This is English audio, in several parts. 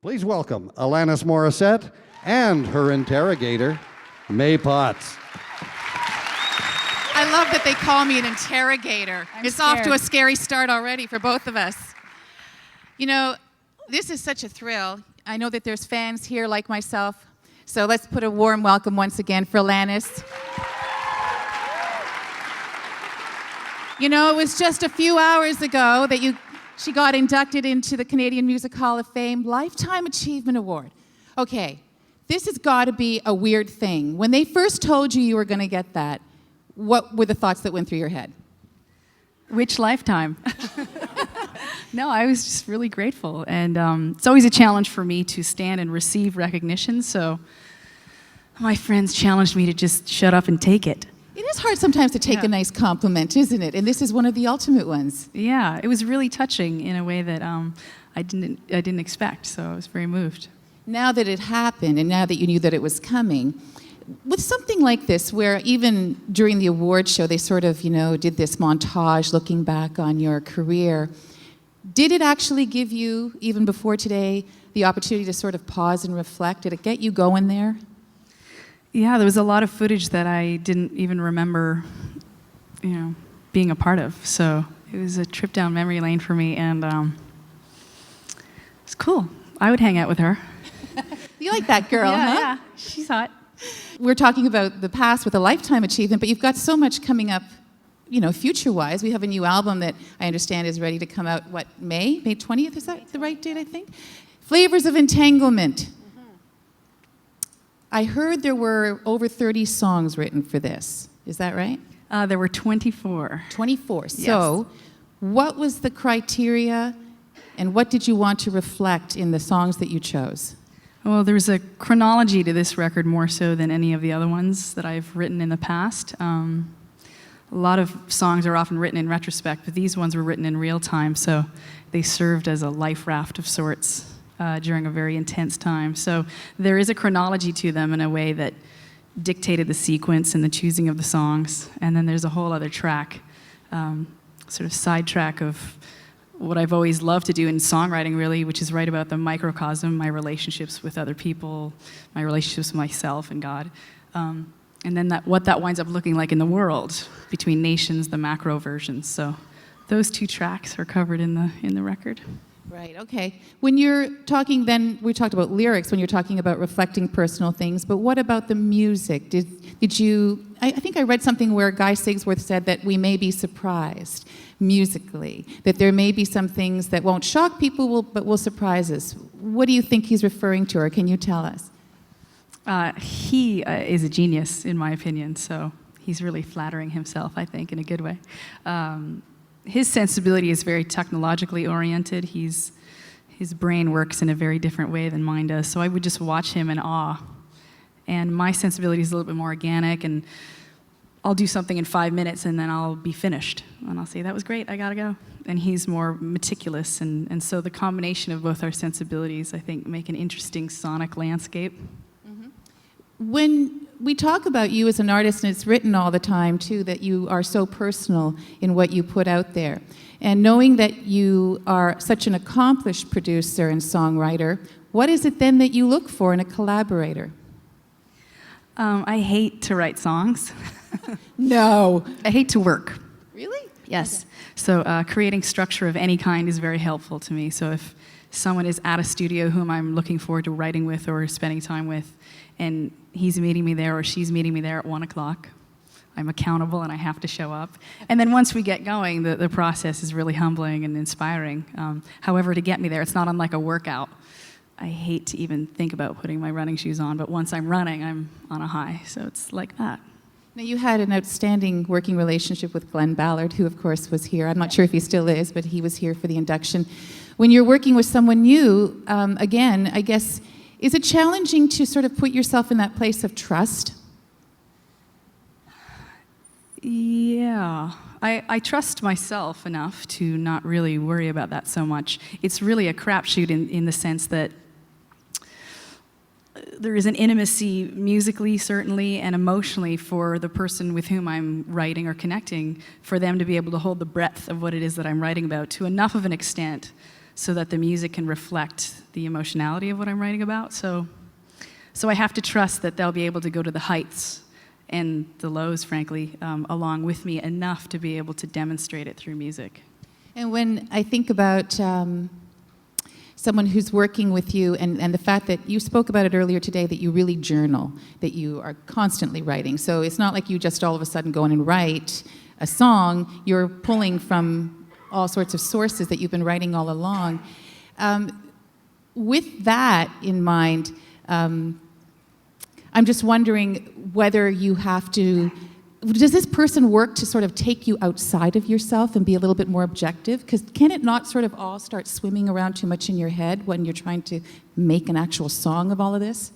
Please welcome Alanis Morissette and her interrogator, Maie Pauts. I love that they call me an interrogator. I'm it's scared. off to a scary start already for both of us. You know, this is such a thrill. I know that there's fans here like myself, so let's put a warm welcome once again for Alanis. You know, it was just a few hours ago that she got inducted into the Canadian Music Hall of Fame Lifetime Achievement Award. Okay, this has got to be a weird thing. When they first told you were going to get that, what were the thoughts that went through your head? Which lifetime? No, I was just really grateful. And it's always a challenge for me to stand and receive recognition, so my friends challenged me to just shut up and take it. It is hard sometimes to take a nice compliment, isn't it? And this is one of the ultimate ones. Yeah, it was really touching in a way that I didn't expect, so I was very moved. Now that it happened, and now that you knew that it was coming, with something like this, where even during the award show, they sort of, did this montage looking back on your career, did it actually give you, even before today, the opportunity to sort of pause and reflect? Did it get you going there? Yeah, there was a lot of footage that I didn't even remember, being a part of. So it was a trip down memory lane for me, and it's cool. I would hang out with her. You like that girl, huh? Yeah, she's hot. We're talking about the past with a lifetime achievement, but you've got so much coming up, future-wise. We have a new album that I understand is ready to come out, May 20th? Is that the right date, I think? Flavours of Entanglement. I heard there were over 30 songs written for this. Is that right? There were 24. 24. Yes. So, what was the criteria, and what did you want to reflect in the songs that you chose? Well, there's a chronology to this record more so than any of the other ones that I've written in the past. A lot of songs are often written in retrospect, but these ones were written in real time, so they served as a life raft of sorts during a very intense time. So there is a chronology to them in a way that dictated the sequence and the choosing of the songs. And then there's a whole other track, sort of sidetrack of what I've always loved to do in songwriting, really, which is write about the microcosm, my relationships with other people, my relationships with myself and God. And then what that winds up looking like in the world, between nations, the macro versions. So those two tracks are covered in the record. Right, okay. When you're talking then, we talked about lyrics when you're talking about reflecting personal things, but what about the music? Did you, I think I read something where Guy Sigsworth said that we may be surprised musically, that there may be some things that won't shock people but will surprise us. What do you think he's referring to, or can you tell us? He is a genius, in my opinion, so he's really flattering himself, I think, in a good way. His sensibility is very technologically oriented. His brain works in a very different way than mine does, so I would just watch him in awe. And my sensibility is a little bit more organic, and I'll do something in 5 minutes and then I'll be finished. And I'll say, that was great, I gotta go. And he's more meticulous, and so the combination of both our sensibilities, I think, make an interesting sonic landscape. When we talk about you as an artist, and it's written all the time, too, that you are so personal in what you put out there, and knowing that you are such an accomplished producer and songwriter, what is it then that you look for in a collaborator? I hate to write songs. No. I hate to work. Really? Yes. Okay. So creating structure of any kind is very helpful to me. So if someone is at a studio whom I'm looking forward to writing with or spending time with, and he's meeting me there or she's meeting me there at 1 o'clock, I'm accountable and I have to show up. And then once we get going, the process is really humbling and inspiring. However, to get me there, it's not unlike a workout. I hate to even think about putting my running shoes on, but once I'm running, I'm on a high. So it's like that. Now, you had an outstanding working relationship with Glen Ballard, who, of course, was here. I'm not sure if he still is, but he was here for the induction. When you're working with someone new, again, I guess, is it challenging to sort of put yourself in that place of trust? Yeah. I trust myself enough to not really worry about that so much. It's really a crapshoot in the sense that there is an intimacy musically, certainly, and emotionally for the person with whom I'm writing or connecting, for them to be able to hold the breadth of what it is that I'm writing about to enough of an extent so that the music can reflect the emotionality of what I'm writing about. So I have to trust that they'll be able to go to the heights and the lows, frankly, along with me enough to be able to demonstrate it through music. And when I think about someone who's working with you and the fact that you spoke about it earlier today, that you really journal, that you are constantly writing. So it's not like you just all of a sudden go in and write a song. You're pulling from all sorts of sources that you've been writing all along. With that in mind, I'm just wondering whether you have to, does this person work to sort of take you outside of yourself and be a little bit more objective? Because can it not sort of all start swimming around too much in your head when you're trying to make an actual song of all of this?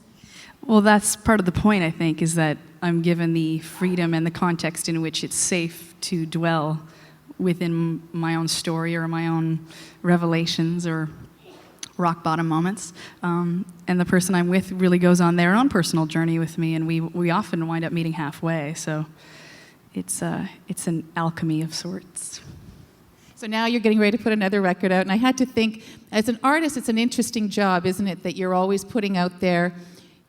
Well, that's part of the point, I think, is that I'm given the freedom and the context in which it's safe to dwell within my own story or my own revelations or rock bottom moments. And the person I'm with really goes on their own personal journey with me, and we often wind up meeting halfway. So it's an alchemy of sorts. So now you're getting ready to put another record out, and I had to think, as an artist, it's an interesting job, isn't it, that you're always putting out there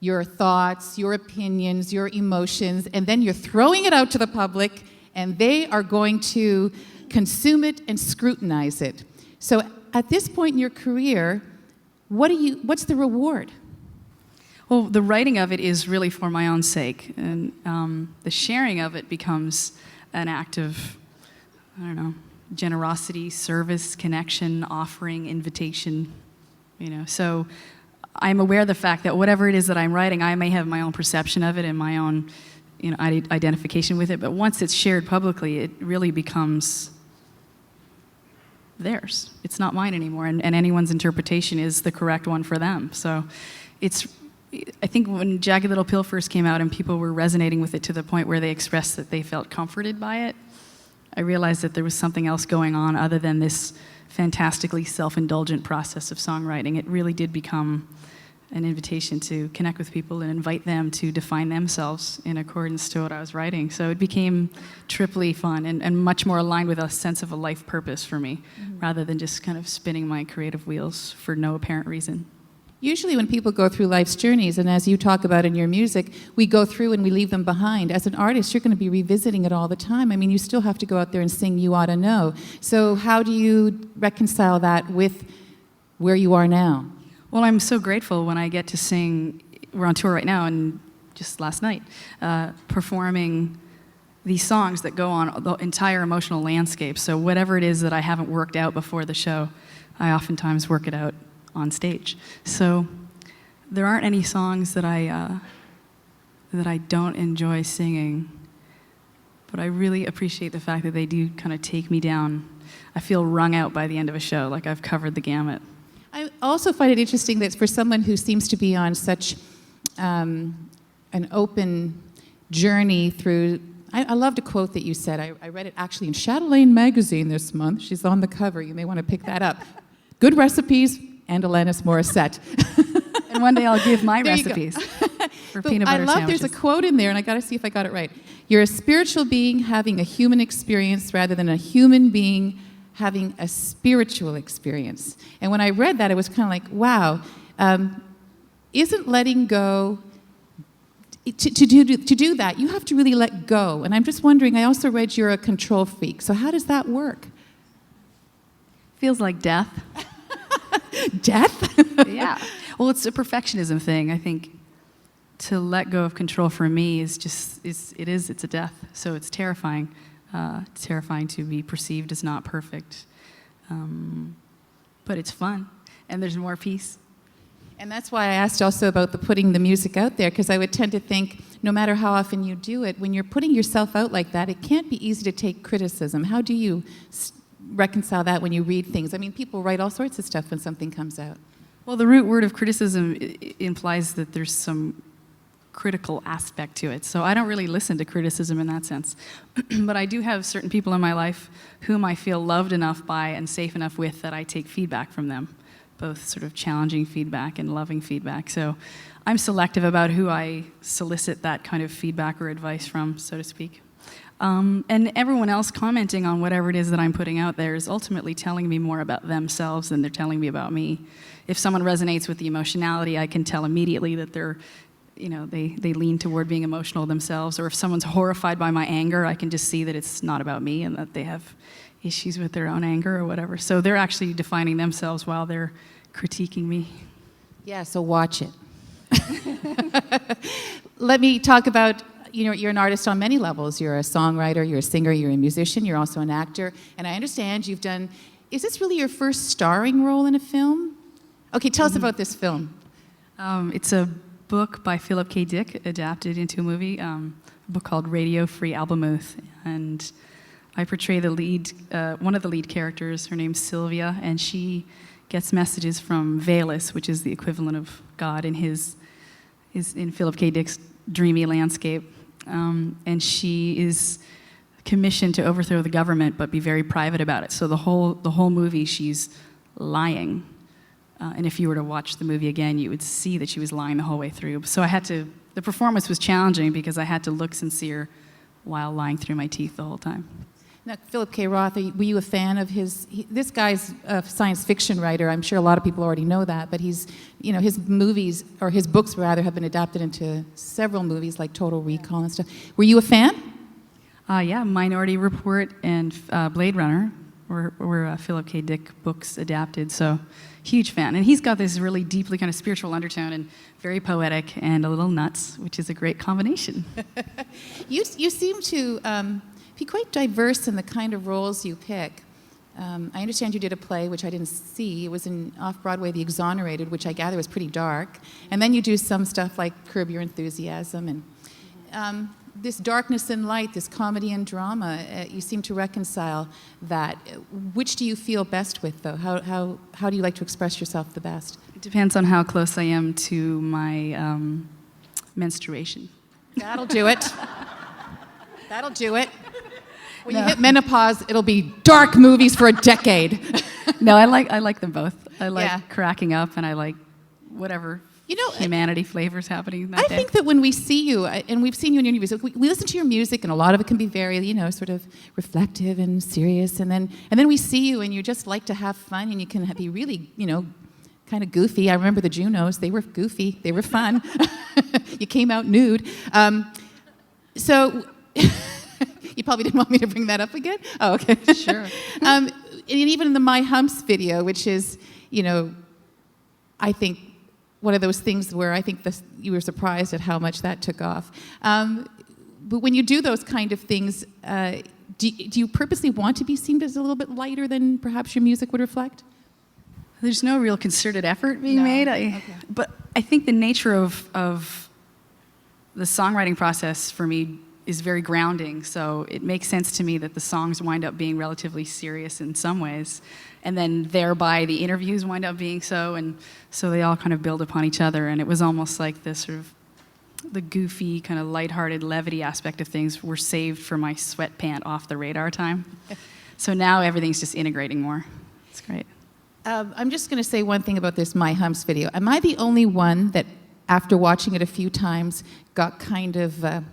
your thoughts, your opinions, your emotions, and then you're throwing it out to the public, and they are going to consume it and scrutinize it. So at this point in your career, what's the reward? Well, the writing of it is really for my own sake, and the sharing of it becomes an act of, I don't know, generosity, service, connection, offering, invitation, So I'm aware of the fact that whatever it is that I'm writing, I may have my own perception of it and my own, identification with it, but once it's shared publicly, it really becomes theirs. It's not mine anymore, and anyone's interpretation is the correct one for them. So I think when Jagged Little Pill first came out and people were resonating with it to the point where they expressed that they felt comforted by it, I realized that there was something else going on other than this fantastically self-indulgent process of songwriting. It really did become an invitation to connect with people and invite them to define themselves in accordance to what I was writing. So it became triply fun and much more aligned with a sense of a life purpose for me, rather than just kind of spinning my creative wheels for no apparent reason. Usually when people go through life's journeys, and as you talk about in your music, we go through and we leave them behind. As an artist, you're going to be revisiting it all the time. I mean, you still have to go out there and sing You Oughta Know. So how do you reconcile that with where you are now? Well, I'm so grateful when I get to sing. We're on tour right now, and just last night, performing these songs that go on the entire emotional landscape. So whatever it is that I haven't worked out before the show, I oftentimes work it out on stage. So there aren't any songs that I don't enjoy singing, but I really appreciate the fact that they do kind of take me down. I feel wrung out by the end of a show, like I've covered the gamut. I also find it interesting that for someone who seems to be on such an open journey through, I loved a quote that you said. I read it actually in Chatelaine magazine this month. She's on the cover. You may want to pick that up. Good recipes and Alanis Morissette. And one day I'll give my There recipes for peanut I butter love sandwiches. there's a quote in there, and I got to see if I got it right. You're a spiritual being having a human experience rather than a human being having a spiritual experience. And when I read that, it was kind of like, wow, isn't letting go, to do that, you have to really let go. And I'm just wondering, I also read you're a control freak. So how does that work? Feels like death. Death? Yeah. Well, it's a perfectionism thing. I think to let go of control for me is just, it's a death. So it's terrifying. Terrifying to be perceived as not perfect. But it's fun, and there's more peace. And that's why I asked also about the putting the music out there, because I would tend to think, no matter how often you do it, when you're putting yourself out like that, it can't be easy to take criticism. How do you reconcile that when you read things? I mean, people write all sorts of stuff when something comes out. Well, the root word of criticism implies that there's some critical aspect to it. So I don't really listen to criticism in that sense. But I do have certain people in my life whom I feel loved enough by and safe enough with that I take feedback from them, both sort of challenging feedback and loving feedback. So I'm selective about who I solicit that kind of feedback or advice from, so to speak. And everyone else commenting on whatever it is that I'm putting out there is ultimately telling me more about themselves than they're telling me about me. If someone resonates with the emotionality, I can tell immediately that they're, they lean toward being emotional themselves. Or if someone's horrified by my anger, I can just see that it's not about me and that they have issues with their own anger or whatever. So they're actually defining themselves while they're critiquing me. Yeah, so watch it. Let me talk about, you're an artist on many levels. You're a songwriter, you're a singer, you're a musician, you're also an actor. And I understand you've done, is this really your first starring role in a film? Okay, tell us about this film. It's a book by Philip K. Dick, adapted into a movie, a book called Radio Free Albemuth. And I portray the lead, one of the lead characters. Her name's Sylvia, and she gets messages from Valus, which is the equivalent of God in Philip K. Dick's dreamy landscape. And she is commissioned to overthrow the government, but be very private about it. So the whole movie, she's lying. And if you were to watch the movie again, you would see that she was lying the whole way through. So the performance was challenging because I had to look sincere while lying through my teeth the whole time. Now, Philip K. Roth, were you a fan of this guy's a science fiction writer. I'm sure a lot of people already know that, but his movies, or his books rather, have been adapted into several movies like Total Recall and stuff. Were you a fan? Yeah, Minority Report and Blade Runner were Philip K. Dick books adapted, so huge fan. And he's got this really deeply kind of spiritual undertone and very poetic and a little nuts, which is a great combination. You seem to be quite diverse in the kind of roles you pick. I understand you did a play, which I didn't see. It was in off-Broadway, The Exonerated, which I gather was pretty dark. And then you do some stuff like Curb Your Enthusiasm. And this darkness and light, this comedy and drama, you seem to reconcile that. Which do you feel best with, though? How do you like to express yourself the best? It depends on how close I am to my menstruation. That'll do it. That'll do it. When you hit menopause, it'll be dark movies for a decade. No, I like them both. I like cracking up, and I like whatever humanity flavors happening that day. I think that when we see you, and we've seen you in interviews, we listen to your music, and a lot of it can be very, sort of reflective and serious, and then we see you, and you just like to have fun, and you can be really, kind of goofy. I remember the Junos; they were goofy, they were fun. You came out nude, so. You probably didn't want me to bring that up again? Oh, okay. Sure. And even in the My Humps video, which is, I think one of those things where I think you were surprised at how much that took off. But when you do those kind of things, do you purposely want to be seen as a little bit lighter than perhaps your music would reflect? There's no real concerted effort being made. But I think the nature of the songwriting process for me is very grounding, so it makes sense to me that the songs wind up being relatively serious in some ways, and then thereby the interviews wind up being so, and so they all kind of build upon each other, and it was almost like this sort of the goofy, kind of lighthearted levity aspect of things were saved for my sweatpant off the radar time. So now everything's just integrating more. It's great. I'm just going to say one thing about this My Humps video. Am I the only one that, after watching it a few times, got kind of the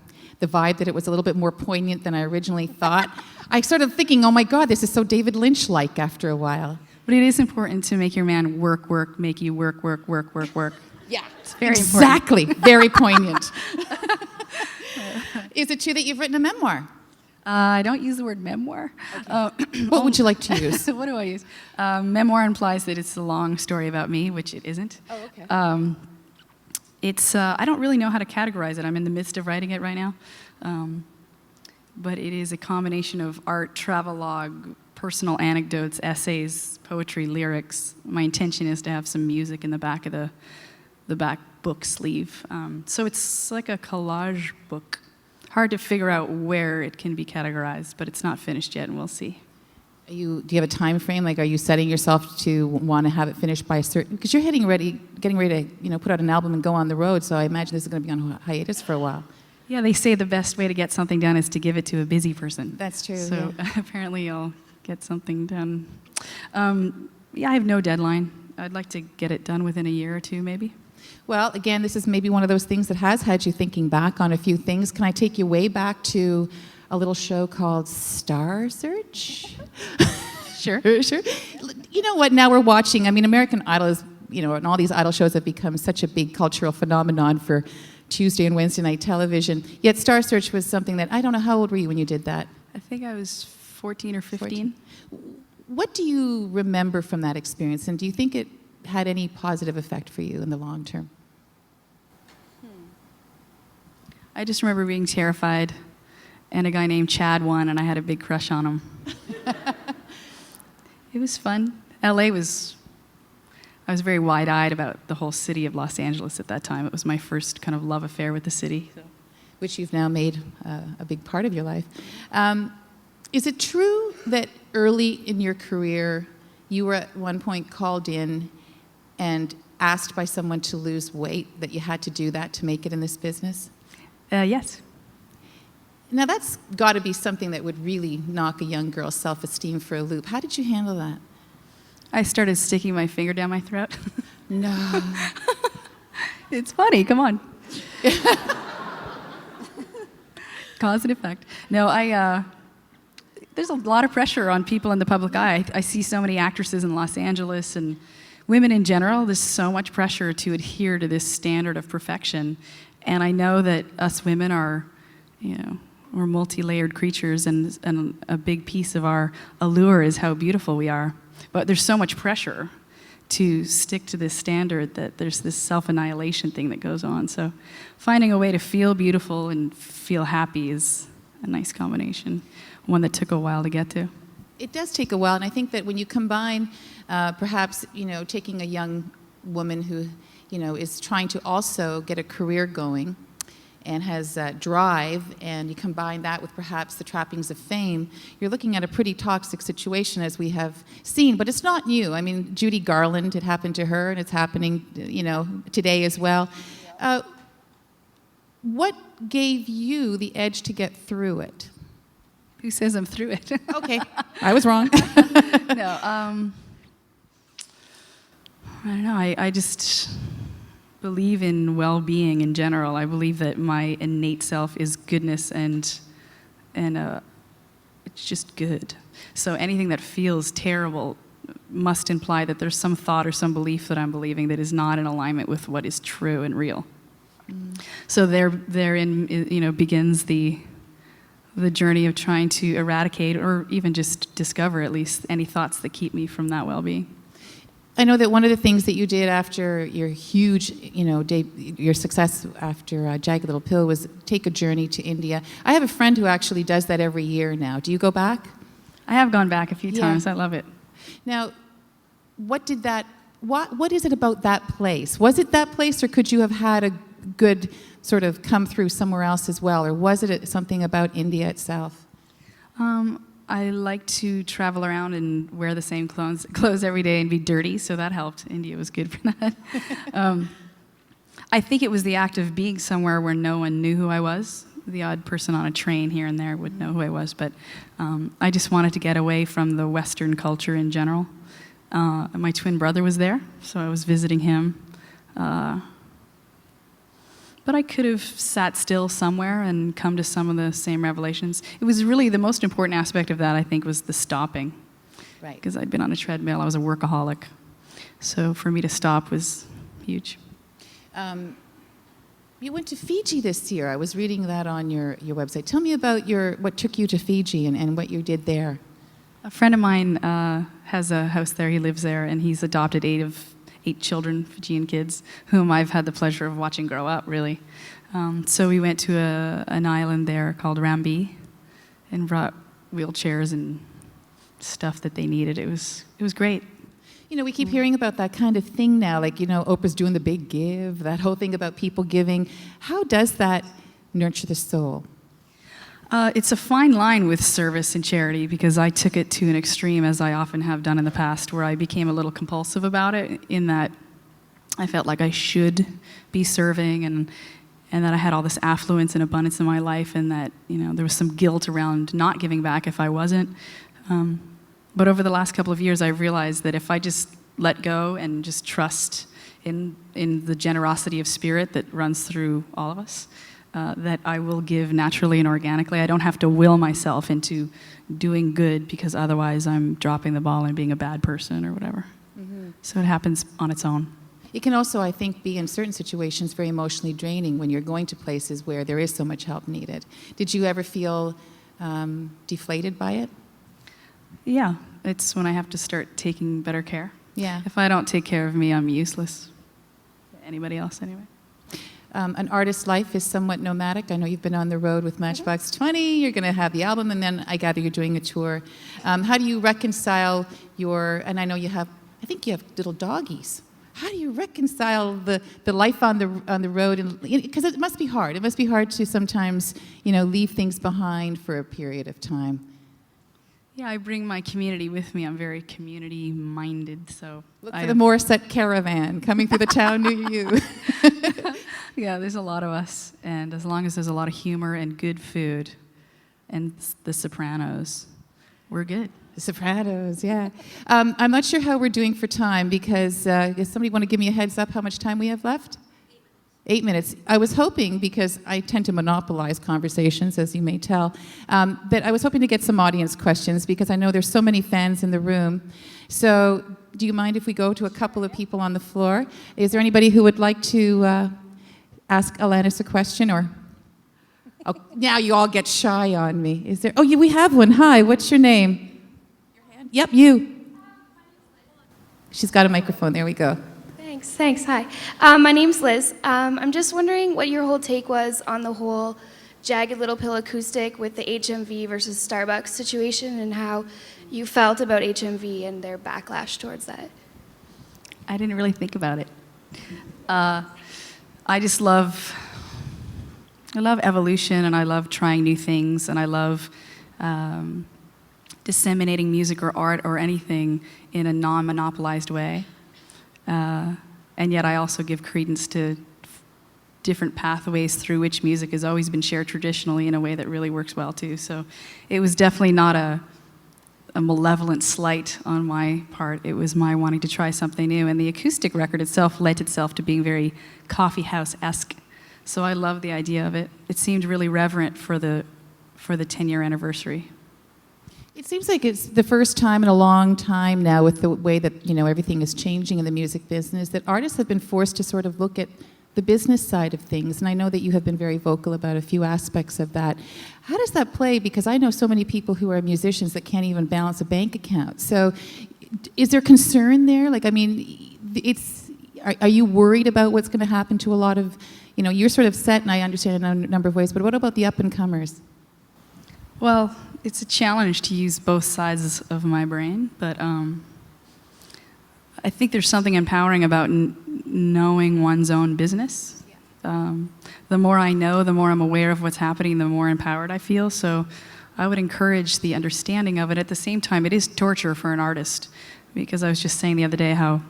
vibe that it was a little bit more poignant than I originally thought? I started thinking, oh my God, this is so David Lynch-like after a while. But it is important to make your man work, make you work. Yeah, it's very exactly. Very poignant. Is it true that you've written a memoir? I don't use the word memoir. Okay. What would you like to use? What do I use? Memoir implies that it's a long story about me, which it isn't. Oh, okay. I don't really know how to categorize it. I'm in the midst of writing it right now. But it is a combination of art, travelogue, personal anecdotes, essays, poetry, lyrics. My intention is to have some music in the back of the back book sleeve. So it's like a collage book. Hard to figure out where it can be categorized, but it's not finished yet, and we'll see. Do you have a time frame? Like, are you setting yourself to want to have it finished by a certain? Because you're getting ready to put out an album and go on the road. So I imagine this is going to be on hiatus for a while. Yeah, they say the best way to get something done is to give it to a busy person. That's true. So apparently, I'll get something done. I have no deadline. I'd like to get it done within a year or two, maybe. Well, again, this is maybe one of those things that has had you thinking back on a few things. Can I take you way back to a little show called Star Search. Sure. Sure. You know what? Now we're watching. I mean, American Idol is, you know, and all these idol shows have become such a big cultural phenomenon for Tuesday and Wednesday night television. Yet Star Search was something that, I don't know, how old were you when you did that? I think I was 14 or 15. What do you remember from that experience, and do you think it had any positive effect for you in the long term? I just remember being terrified, and a guy named Chad won, and I had a big crush on him. It was fun. I was very wide-eyed about the whole city of Los Angeles at that time. It was my first kind of love affair with the city. So. Which you've now made a big part of your life. Is it true that early in your career, you were at one point called in and asked by someone to lose weight, that you had to do that to make it in this business? Yes. Now that's got to be something that would really knock a young girl's self-esteem for a loop. How did you handle that? I started sticking my finger down my throat. No. It's funny, come on. Cause and effect. No, there's a lot of pressure on people in the public eye. I see so many actresses in Los Angeles and women in general. There's so much pressure to adhere to this standard of perfection. And I know that us women are, you know, we're multi-layered creatures, and a big piece of our allure is how beautiful we are. But there's so much pressure to stick to this standard that there's this self-annihilation thing that goes on. So finding a way to feel beautiful and feel happy is a nice combination, one that took a while to get to. It does take a while, and I think that when you combine perhaps, you know, taking a young woman who, you know, is trying to also get a career going and has drive, and you combine that with perhaps the trappings of fame, you're looking at a pretty toxic situation, as we have seen. But it's not new. I mean, Judy Garland, it happened to her, and it's happening, you know, today as well. What gave you the edge to get through it? Who says I'm through it? Okay, I was wrong. No, I don't know. I just believe in well-being in general. I believe that my innate self is goodness, and it's just good. So anything that feels terrible must imply that there's some thought or some belief that I'm believing that is not in alignment with what is true and real. So therein, you know, begins the journey of trying to eradicate, or even just discover at least, any thoughts that keep me from that well-being. I know that one of the things that you did after your huge, you know, your success after Jagged Little Pill was take a journey to India. I have a friend who actually does that every year now. Do you go back? I have gone back a few times. I love it. Now, what is it about that place? Was it that place, or could you have had a good sort of come through somewhere else as well, or was it something about India itself? I like to travel around and wear the same clothes every day and be dirty, so that helped. India was good for that. I think it was the act of being somewhere where no one knew who I was. The odd person on a train here and there would know who I was, but I just wanted to get away from the Western culture in general. My twin brother was there, so I was visiting him. But I could have sat still somewhere and come to some of the same revelations. It was really the most important aspect of that, I think, was the stopping. Right. Because I'd been on a treadmill. I was a workaholic. So for me to stop was huge. You went to Fiji this year. I was reading that on your website. Tell me about what took you to Fiji and what you did there. A friend of mine has a house there. He lives there, and he's adopted 8 children, Fijian kids, whom I've had the pleasure of watching grow up, really. So we went to an island there called Rambi and brought wheelchairs and stuff that they needed. It was great. You know, we keep hearing about that kind of thing now, like, you know, Oprah's doing the big give, that whole thing about people giving. How does that nurture the soul? It's a fine line with service and charity, because I took it to an extreme, as I often have done in the past, where I became a little compulsive about it, in that I felt like I should be serving, and that I had all this affluence and abundance in my life, and that, you know, there was some guilt around not giving back if I wasn't. But over the last couple of years, I've realized that if I just let go and just trust in the generosity of spirit that runs through all of us, that I will give naturally and organically. I don't have to will myself into doing good because otherwise I'm dropping the ball and being a bad person or whatever. So it happens on its own. It can also, I think, be in certain situations very emotionally draining when you're going to places where there is so much help needed. Did you ever feel deflated by it? Yeah, it's when I have to start taking better care. Yeah. If I don't take care of me, I'm useless. Anybody else, anyway? An artist's life is somewhat nomadic. I know you've been on the road with Matchbox 20. You're going to have the album, and then I gather you're doing a tour. How do you reconcile and I know you have, I think you have little doggies. How do you reconcile the life on the road? Because it must be hard. It must be hard to sometimes, leave things behind for a period of time. Yeah, I bring my community with me. I'm very community-minded, so... Look for the Morissette caravan coming through the town near you. Yeah, there's a lot of us, and as long as there's a lot of humor and good food and the Sopranos, we're good. The Sopranos, yeah. I'm not sure how we're doing for time because does somebody want to give me a heads up how much time we have left? 8 minutes. I was hoping, because I tend to monopolize conversations, as you may tell, that I was hoping to get some audience questions because I know there's so many fans in the room. So do you mind if we go to a couple of people on the floor? Is there anybody who would like to ask Alanis a question? Or now you all get shy on me. Is there? Oh, yeah, we have one. Hi, what's your name? Your hand? Yep, you. She's got a microphone. There we go. Thanks. Hi. My name's Liz. I'm just wondering what your whole take was on the whole Jagged Little Pill acoustic with the HMV versus Starbucks situation and how you felt about HMV and their backlash towards that. I didn't really think about it. I love evolution, and I love trying new things, and I love disseminating music or art or anything in a non-monopolized way. And yet I also give credence to different pathways through which music has always been shared traditionally in a way that really works well too. So it was definitely not a malevolent slight on my part. It was my wanting to try something new. And the acoustic record itself lent itself to being very coffee house-esque. So I love the idea of it. It seemed really reverent for the 10-year anniversary. It seems like it's the first time in a long time now, with the way that everything is changing in the music business, that artists have been forced to sort of look at the business side of things. And I know that you have been very vocal about a few aspects of that. How does that play? Because I know so many people who are musicians that can't even balance a bank account. So is there concern there? Are you worried about what's going to happen to a lot of, you're sort of set, and I understand in a number of ways, but what about the up-and-comers? Well, it's a challenge to use both sides of my brain, but I think there's something empowering about knowing one's own business. The more I know, the more I'm aware of what's happening, the more empowered I feel. So I would encourage the understanding of it. At the same time, it is torture for an artist, because I was just saying the other day how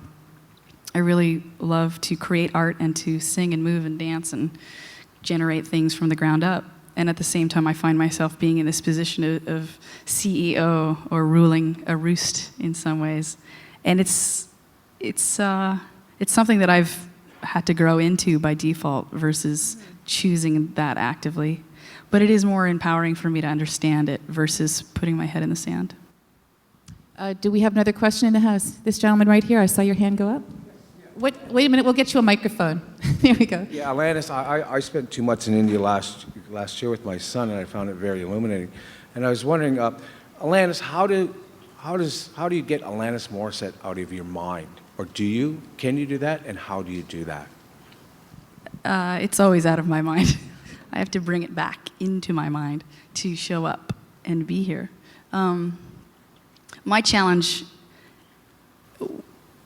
I really love to create art and to sing and move and dance and generate things from the ground up. And at the same time, I find myself being in this position of CEO or ruling a roost in some ways. And it's something that I've had to grow into by default versus choosing that actively. But it is more empowering for me to understand it versus putting my head in the sand. Do we have another question in the house? This gentleman right here, I saw your hand go up. Wait a minute, we'll get you a microphone. There we go. Yeah, Alanis, I spent 2 months in India last year with my son, and I found it very illuminating. And I was wondering, Alanis, how do you get Alanis Morissette out of your mind? Or can you do that, and how do you do that? It's always out of my mind. I have to bring it back into my mind to show up and be here. My challenge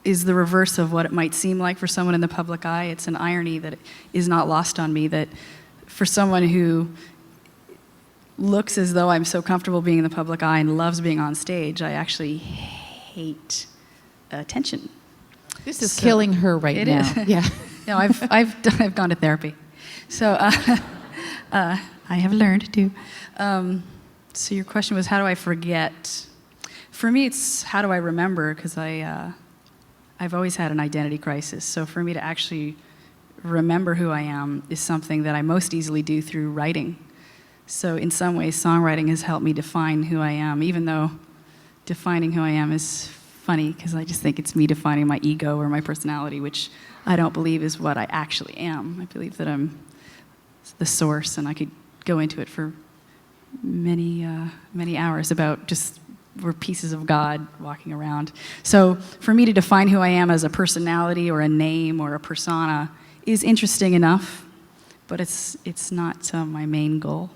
is the reverse of what it might seem like for someone in the public eye. It's an irony that is not lost on me, that for someone who looks as though I'm so comfortable being in the public eye and loves being on stage, I actually hate attention. This is killing her right now. Yeah. No, I've gone to therapy. So I have learned to. So your question was, how do I forget? For me, it's how do I remember, because I've always had an identity crisis. So for me to actually remember who I am is something that I most easily do through writing. So in some ways, songwriting has helped me define who I am, even though defining who I am is funny, because I just think it's me defining my ego or my personality, which I don't believe is what I actually am. I believe that I'm the source, and I could go into it for many hours about just we're pieces of God walking around. So for me to define who I am as a personality or a name or a persona is interesting enough, but it's not my main goal.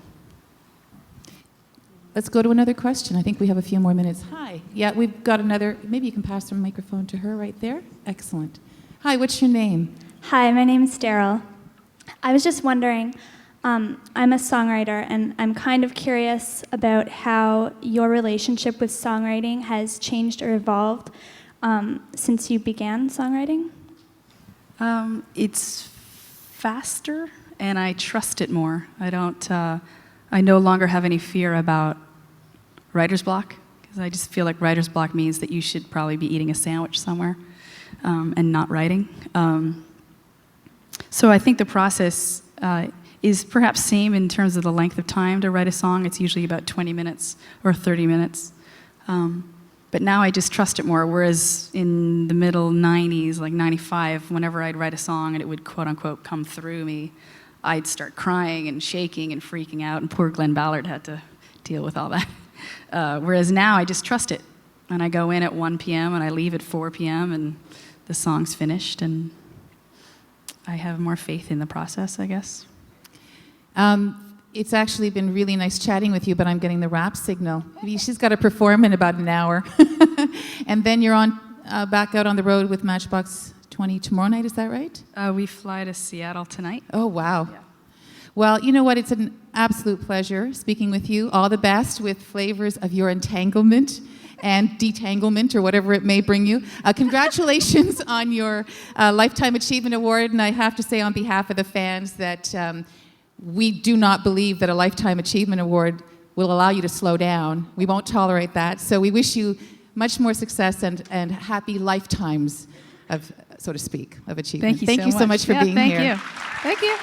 Let's go to another question. I think we have a few more minutes. Hi. Yeah, we've got another. Maybe you can pass the microphone to her right there. Excellent. Hi, what's your name? Hi, my name is Daryl. I was just wondering, I'm a songwriter, and I'm kind of curious about how your relationship with songwriting has changed or evolved since you began songwriting. It's faster, and I trust it more. I no longer have any fear about writer's block, because I just feel like writer's block means that you should probably be eating a sandwich somewhere and not writing. So I think the process is perhaps same in terms of the length of time to write a song. It's usually about 20 minutes or 30 minutes. But now I just trust it more, whereas in the middle 90s, like 95, whenever I'd write a song and it would quote-unquote come through me, I'd start crying and shaking and freaking out, and poor Glen Ballard had to deal with all that. Whereas now I just trust it, and I go in at 1 p.m. and I leave at 4 p.m. and the song's finished, and I have more faith in the process, I guess. It's actually been really nice chatting with you, but I'm getting the rap signal. She's got to perform in about an hour. And then you're on back out on the road with Matchbox 20 tomorrow night, is that right? We fly to Seattle tonight. Oh, wow. Yeah. Well, you know what? It's an absolute pleasure speaking with you. All the best with Flavors of your entanglement and detanglement, or whatever it may bring you. Congratulations on your Lifetime Achievement Award. And I have to say on behalf of the fans that we do not believe that a Lifetime Achievement Award will allow you to slow down. We won't tolerate that. So we wish you much more success and happy lifetimes of, so to speak, of achievement. Thank you so much for being here. Thank you.